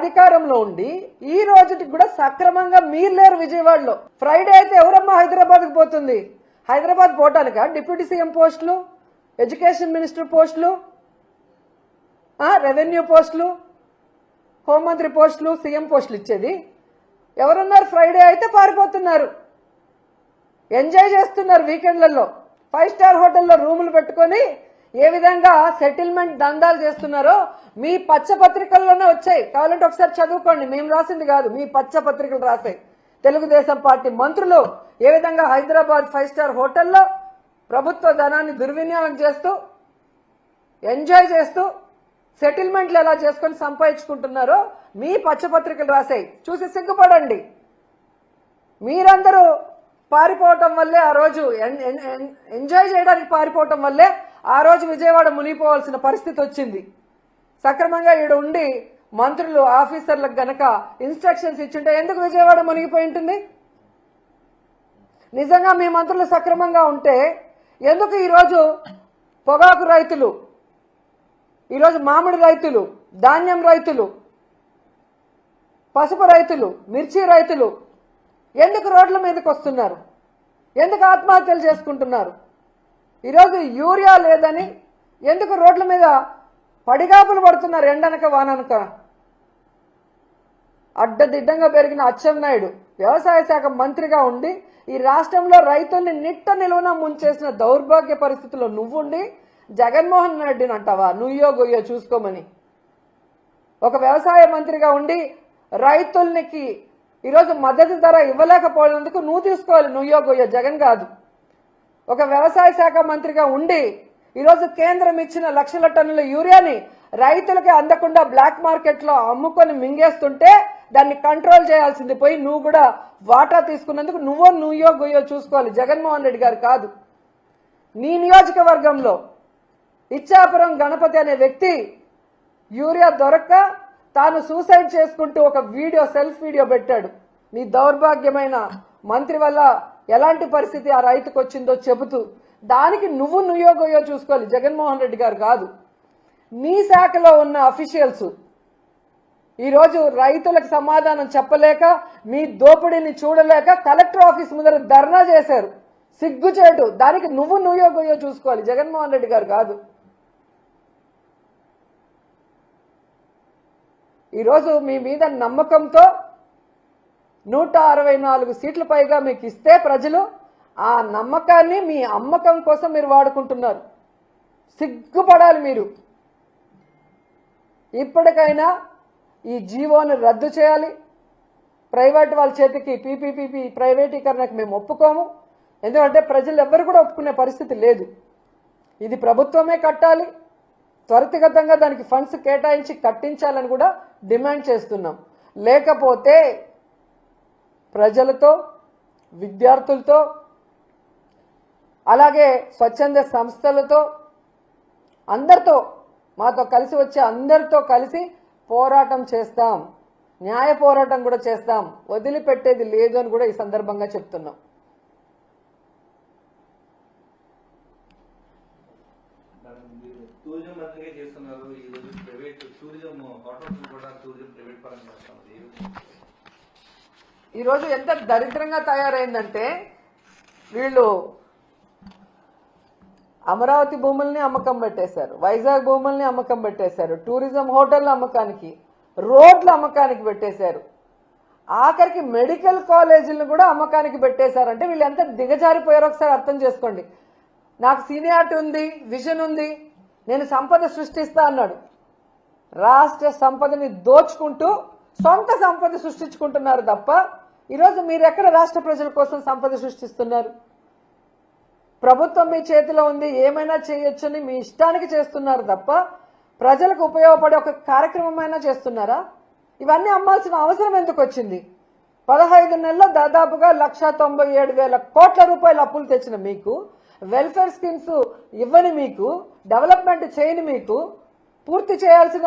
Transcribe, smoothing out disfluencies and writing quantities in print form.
అధికారంలో ఉండి ఈ రోజుకి కూడా సక్రమంగా మీరు లేరు విజయవాడలో. ఫ్రైడే అయితే ఎవరమ్మా హైదరాబాద్కి పోతుంది? హైదరాబాద్ పోవటానికా డిప్యూటీ సీఎం పోస్టులు, ఎడ్యుకేషన్ మినిస్టర్ పోస్టులు, రెవెన్యూ పోస్టులు, హోంమంత్రి పోస్టులు, సీఎం పోస్టులు ఇచ్చేది? ఎవరున్నారు? ఫ్రైడే అయితే పారిపోతున్నారు, ఎంజాయ్ చేస్తున్నారు వీకెండ్లలో. 5 స్టార్ హోటల్లో రూములు పెట్టుకొని ఏ విధంగా సెటిల్మెంట్ దందాలు చేస్తున్నారో మీ పచ్చ పత్రికల్లోనే వచ్చాయి. కావాలంటే ఒకసారి చదువుకోండి, మేము రాసింది కాదు, మీ పచ్చ పత్రికలు రాసాయి. తెలుగుదేశం పార్టీ మంత్రులు ఏ విధంగా హైదరాబాద్ 5 స్టార్ హోటల్లో ప్రభుత్వ ధనాన్ని దుర్వినియోగం చేస్తూ ఎంజాయ్ చేస్తూ సెటిల్మెంట్లు ఎలా చేసుకొని సంపాదించుకుంటున్నారో మీ పచ్చపత్రికలు రాశాయి. చూసి సిగ్గుపడండి. మీరందరూ పారిపోవటం వల్లే ఆ రోజు ఎంజాయ్ చేయడానికి పారిపోవటం వల్లే ఆ రోజు విజయవాడ మునిగిపోవాల్సిన పరిస్థితి వచ్చింది. సక్రమంగా ఈడ ఉండి మంత్రులు ఆఫీసర్లకు గనక ఇన్స్ట్రక్షన్స్ ఇచ్చుంటే ఎందుకు విజయవాడ మునిగిపోయి ఉంటుంది? నిజంగా మీ మంత్రులు సక్రమంగా ఉంటే ఎందుకు ఈరోజు పొగాకు రైతులు, ఈరోజు మామిడి రైతులు, ధాన్యం రైతులు, పసుపు రైతులు, మిర్చి రైతులు ఎందుకు రోడ్ల మీదకి వస్తున్నారు? ఎందుకు ఆత్మహత్యలు చేసుకుంటున్నారు? ఈరోజు యూరియా లేదని ఎందుకు రోడ్ల మీద పడిగాపులు పడుతున్నారు? ఎండనక వాననక. అడ్డదిడ్డంగా పెరిగిన అచ్చెన్నాయుడు వ్యవసాయ శాఖ మంత్రిగా ఉండి ఈ రాష్ట్రంలో రైతుల్ని నిట్ట నిలువున ముంచేసిన దౌర్భాగ్య పరిస్థితుల్లో నువ్వుండి జగన్మోహన్ రెడ్డిని అంటావా నుయ్యో గొయ్యో చూసుకోమని? ఒక వ్యవసాయ మంత్రిగా ఉండి రైతులకి ఈరోజు మద్దతు ధర ఇవ్వలేకపోయినందుకు నువ్వు తీసుకోవాలి నుయ్యో గొయ్యో, జగన్ కాదు. ఒక వ్యవసాయ శాఖ మంత్రిగా ఉండి ఈరోజు కేంద్రం ఇచ్చిన లక్షల టన్నుల యూరియాని రైతులకి అందకుండా బ్లాక్ మార్కెట్లో అమ్ముకొని మింగేస్తుంటే దాన్ని కంట్రోల్ చేయాల్సింది పోయి నువ్వు కూడా వాటా తీసుకున్నందుకు నుయ్యో గొయ్యో చూసుకోవాలి, జగన్మోహన్ రెడ్డి గారు కాదు. నీ నియోజకవర్గంలో ఇచ్చాపురం గణపతి అనే వ్యక్తి యూరియా దొరక్క తాను సూసైడ్ చేసుకుంటూ ఒక వీడియో, సెల్ఫ్ వీడియో పెట్టాడు. నీ దౌర్భాగ్యమైన మంత్రి వల్ల ఎలాంటి పరిస్థితి ఆ రైతుకు వచ్చిందో చెబుతూ దానికి నుయ్యో గొయ్యో చూసుకోవాలి, జగన్మోహన్ రెడ్డి గారు కాదు. నీ శాఖలో ఉన్న అఫీషియల్స్ ఈరోజు రైతులకు సమాధానం చెప్పలేక మీ దోపిడీని చూడలేక కలెక్టర్ ఆఫీస్ ముందర ధర్నా చేశారు. సిగ్గుచేటు. దానికి నుయ్యో గొయ్యో చూసుకోవాలి, జగన్మోహన్ రెడ్డి గారు కాదు. ఈరోజు మీ మీద నమ్మకంతో 164 సీట్ల పైగా మీకు ఇస్తే ప్రజలు ఆ నమ్మకాన్ని మీ అమ్మకం కోసం మీరు వాడుకుంటున్నారు. సిగ్గుపడాలి మీరు. ఇప్పటికైనా ఈ జీవోను రద్దు చేయాలి. ప్రైవేట్ వాళ్ళ చేతికి పీపీపీ ప్రైవేటీకరణకు మేము ఒప్పుకోము. ఎందుకంటే ప్రజలు ఎవ్వరు కూడా ఒప్పుకునే పరిస్థితి లేదు. ఇది ప్రభుత్వమే కట్టాలి. త్వరితగతంగా దానికి ఫండ్స్ కేటాయించి కట్టించాలని కూడా డిమాండ్ చేస్తున్నాం. లేకపోతే ప్రజలతో, విద్యార్థులతో, అలాగే స్వచ్ఛంద సంస్థలతో, అందరితో, మాతో కలిసి వచ్చే అందరితో కలిసి పోరాటం చేస్తాం. న్యాయ పోరాటం కూడా చేస్తాం. వదిలిపెట్టేది లేదు అని కూడా ఈ సందర్భంగా చెప్తున్నాం. టూరిజం మంత్రిగా చేస్తున్నారు. ఈ రోజు ప్రైవేట్ టూరిజం హోటల్స్ కూడా టూరిజం ప్రైవేట్ పరంగా చేస్తున్నారు. ఈరోజు ఎంత దరిద్రంగా తయారైందంటే వీళ్ళు అమరావతి భూముల్ని అమ్మకం పెట్టేశారు, వైజాగ్ భూముల్ని అమ్మకం పెట్టేశారు, టూరిజం హోటళ్ల అమ్మకానికి, రోడ్ల అమ్మకానికి పెట్టేశారు, ఆఖరికి మెడికల్ కాలేజీలను కూడా అమ్మకానికి పెట్టేశారంటే వీళ్ళు ఎంత దిగజారిపోయారో ఒకసారి అర్థం చేసుకోండి. నాకు సీనియారిటీ ఉంది, విజన్ ఉంది, నేను సంపద సృష్టిస్తా అన్నాడు. రాష్ట్ర సంపదని దోచుకుంటూ సొంత సంపద సృష్టించుకుంటున్నారు తప్ప ఈరోజు మీరు ఎక్కడ రాష్ట్ర ప్రజల కోసం సంపద సృష్టిస్తున్నారు? ప్రభుత్వం మీ చేతిలో ఉంది, ఏమైనా చేయొచ్చని మీ ఇష్టానికి చేస్తున్నారు తప్ప ప్రజలకు ఉపయోగపడే ఒక కార్యక్రమమైనా చేస్తున్నారా? ఇవన్నీ అమ్మాల్సిన అవసరం ఎందుకు వచ్చింది? 15 నెలల్లో దాదాపుగా 1,97,000 కోట్ల రూపాయల అప్పులు తెచ్చిన మీకు, వెల్ఫేర్ స్కీమ్స్ ఇవ్వని మీకు, డెవలప్మెంట్ చేయని మీకు, పూర్తి చేయాల్సిన